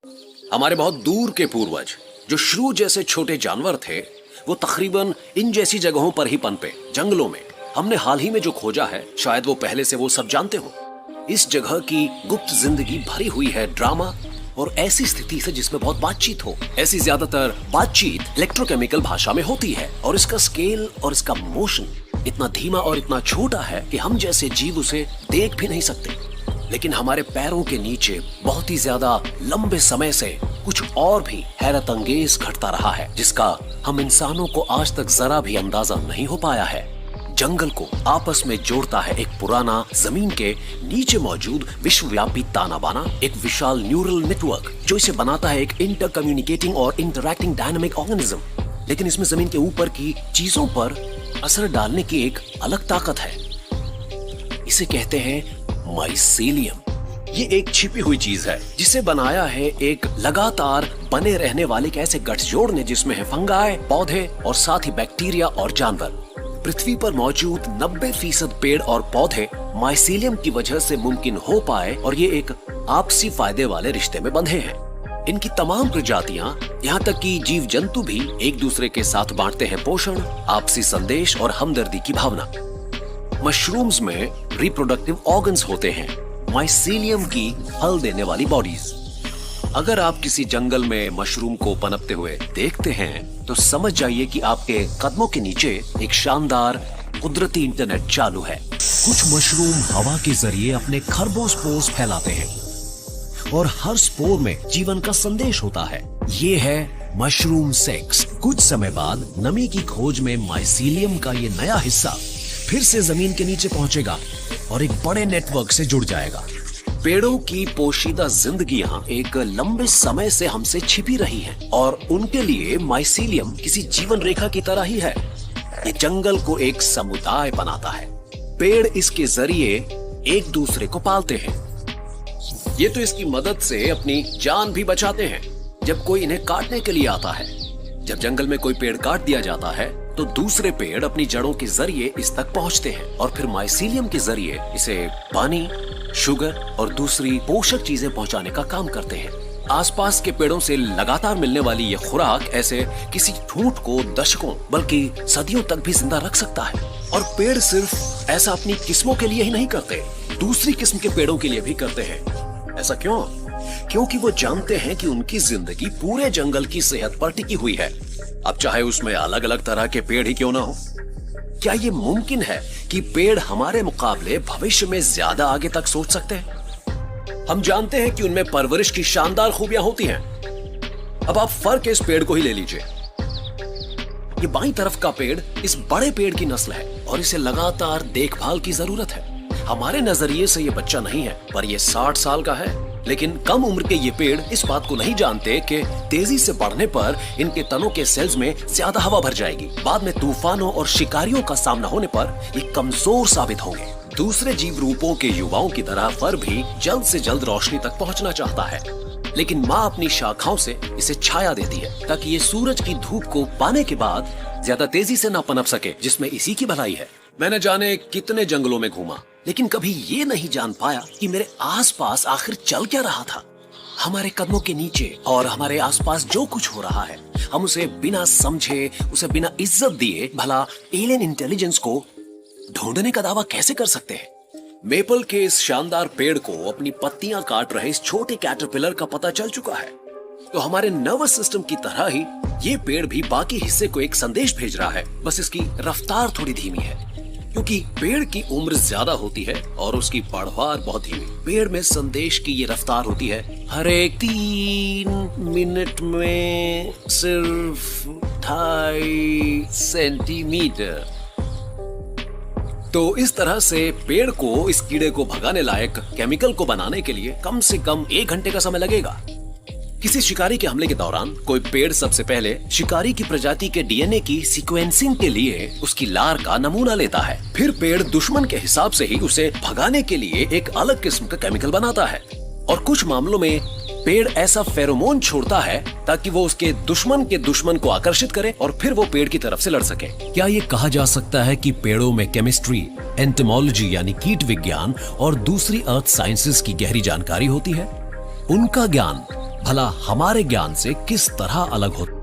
हमारे बहुत दूर के पूर्वज जो श्रू जैसे छोटे जानवर थे, वो तकरीबन इन जैसी जगहों पर ही पनपे, जंगलों में। हमने हाल ही में जो खोजा है, शायद वो पहले से वो सब जानते हो। इस जगह की गुप्त जिंदगी भरी हुई है ड्रामा और ऐसी स्थिति से जिसमें बहुत बातचीत हो। ऐसी ज्यादातर बातचीत इलेक्ट्रोकेमिकल भाषा में होती है और इसका स्केल और इसका मोशन इतना धीमा और इतना छोटा है कि हम जैसे जीव उसे देख भी नहीं सकते। लेकिन हमारे पैरों के नीचे बहुत ही ज्यादा लंबे समय से कुछ और भी हैरत अंगेज घटता रहा है, जिसका हम इंसानों को आज तक जरा भी अंदाजा नहीं हो पाया है। जंगल को आपस में जोड़ता है एक पुराना जमीन के नीचे मौजूद विश्वव्यापी ताना बाना, एक विशाल न्यूरल नेटवर्क जो इसे बनाता है एक इंटर कम्युनिकेटिंग और इंटरैक्टिंग डायनामिक ऑर्गेनिज्म। लेकिन इसमें जमीन के ऊपर की चीजों पर असर डालने की एक अलग ताकत है। इसे कहते हैं माइसीलियम। ये एक छिपी हुई चीज है जिसे बनाया है एक लगातार बने रहने वाले एक ऐसे गठजोड़ ने जिसमें है फंगाई, पौधे और साथ ही बैक्टीरिया और जानवर। पृथ्वी पर मौजूद 90% पेड़ और पौधे माइसीलियम की वजह से मुमकिन हो पाए और ये एक आपसी फायदे वाले रिश्ते में बंधे हैं। इनकी तमाम प्रजातियां, यहाँ तक कि जीव जंतु भी एक दूसरे के साथ बांटते हैं पोषण, आपसी संदेश और हमदर्दी की भावना। मशरूम्स में रिप्रोडक्टिव ऑर्गन्स होते हैं, माइसीलियम की फल देने वाली बॉडीज। अगर आप किसी जंगल में मशरूम को पनपते हुए देखते हैं तो समझ जाइए कि आपके कदमों के नीचे एक शानदार कुदरती इंटरनेट चालू है। कुछ मशरूम हवा के जरिए अपने खरबों स्पोर्स फैलाते हैं और हर स्पोर में जीवन का संदेश होता है। ये है मशरूम सेक्स। कुछ समय बाद नमी की खोज में माइसीलियम का ये नया हिस्सा फिर से जमीन के नीचे पहुंचेगा और एक बड़े नेटवर्क से जुड़ जाएगा। पेड़ों की पोशीदा जिंदगियां एक लंबे समय से हमसे छिपी रही हैं और उनके लिए माइसीलियम किसी जीवन रेखा की तरह ही है। ये जंगल को एक समुदाय बनाता है। पेड़ इसके जरिए एक दूसरे को पालते हैं। ये तो इसकी मदद से अपनी जान भी बचाते हैं जब कोई इन्हें काटने के लिए आता है। जब जंगल में कोई पेड़ काट दिया जाता है तो दूसरे पेड़ अपनी जड़ों के जरिए इस तक पहुंचते हैं और फिर माइसीलियम के जरिए इसे पानी, शुगर और दूसरी पोषक चीजें पहुंचाने का काम करते हैं। आसपास के पेड़ों से लगातार मिलने वाली ये खुराक ऐसे किसी ठूंठ को दशकों बल्कि सदियों तक भी जिंदा रख सकता है। और पेड़ सिर्फ ऐसा अपनी किस्मों के लिए ही नहीं करते, दूसरी किस्म के पेड़ों के लिए भी करते हैं। ऐसा क्यों? क्योंकि वो जानते हैं कि उनकी जिंदगी पूरे जंगल की सेहत पर टिकी हुई है, अब चाहे उसमें अलग अलग तरह के पेड़ ही क्यों ना हो। क्या ये मुमकिन है कि पेड़ हमारे मुकाबले भविष्य में ज्यादा आगे तक सोच सकते हैं? हम जानते हैं कि उनमें परवरिश की शानदार खूबियां होती हैं। अब आप फर के इस पेड़ को ही ले लीजिए। ये बाईं तरफ का पेड़ इस बड़े पेड़ की नस्ल है और इसे लगातार देखभाल की जरूरत है। हमारे नजरिए से ये बच्चा नहीं है, पर ये 60 साल का है। लेकिन कम उम्र के ये पेड़ इस बात को नहीं जानते कि तेजी से बढ़ने पर इनके तनों के सेल्स में ज्यादा हवा भर जाएगी। बाद में तूफानों और शिकारियों का सामना होने पर ये कमजोर साबित होंगे। दूसरे जीव रूपों के युवाओं की तरह फर भी जल्द से जल्द रोशनी तक पहुंचना चाहता है, लेकिन माँ अपनी शाखाओं से इसे छाया देती है ताकि ये सूरज की धूप को पाने के बाद ज्यादा तेजी से न पनप सके, जिसमें इसी की भलाई है। मैंने जाने कितने जंगलों में घूमा, लेकिन कभी ये नहीं जान पाया कि मेरे आसपास आखिर चल क्या रहा था। हमारे कदमों के नीचे और हमारे आसपास जो कुछ हो रहा है, हम उसे बिना समझे, उसे बिना इज्जत दिए भला एलियन इंटेलिजेंस को ढूंढने का दावा कैसे कर सकते हैं? मेपल के इस शानदार पेड़ को अपनी पत्तियां काट रहे इस छोटे कैटरपिलर का पता चल चुका है। तो हमारे नर्वस सिस्टम की तरह ही ये पेड़ भी बाकी हिस्से को एक संदेश भेज रहा है, बस इसकी रफ्तार थोड़ी धीमी है। क्योंकि पेड़ की उम्र ज्यादा होती है और उसकी पड़वार बहुत धीमी। पेड़ में संदेश की ये रफ्तार होती है हर एक 3 मिनट में सिर्फ 2.5 सेंटीमीटर। तो इस तरह से पेड़ को इस कीड़े को भगाने लायक केमिकल को बनाने के लिए कम से कम 1 घंटे का समय लगेगा। किसी शिकारी के हमले के दौरान कोई पेड़ सबसे पहले शिकारी की प्रजाति के डीएनए की सीक्वेंसिंग के लिए उसकी लार का नमूना लेता है। फिर पेड़ दुश्मन के हिसाब से ही उसे भगाने के लिए एक अलग किस्म का केमिकल बनाता है और कुछ मामलों में पेड़ ऐसा फेरोमोन छोड़ता है ताकि वो उसके दुश्मन को आकर्षित करे और फिर वो पेड़ की तरफ से लड़ सके। क्या ये कहा जा सकता है कि पेड़ों में केमिस्ट्री, एंटोमोलॉजी यानी कीट विज्ञान और दूसरी अर्थ साइंसेस की गहरी जानकारी होती है? उनका ज्ञान भला हमारे ज्ञान से किस तरह अलग होता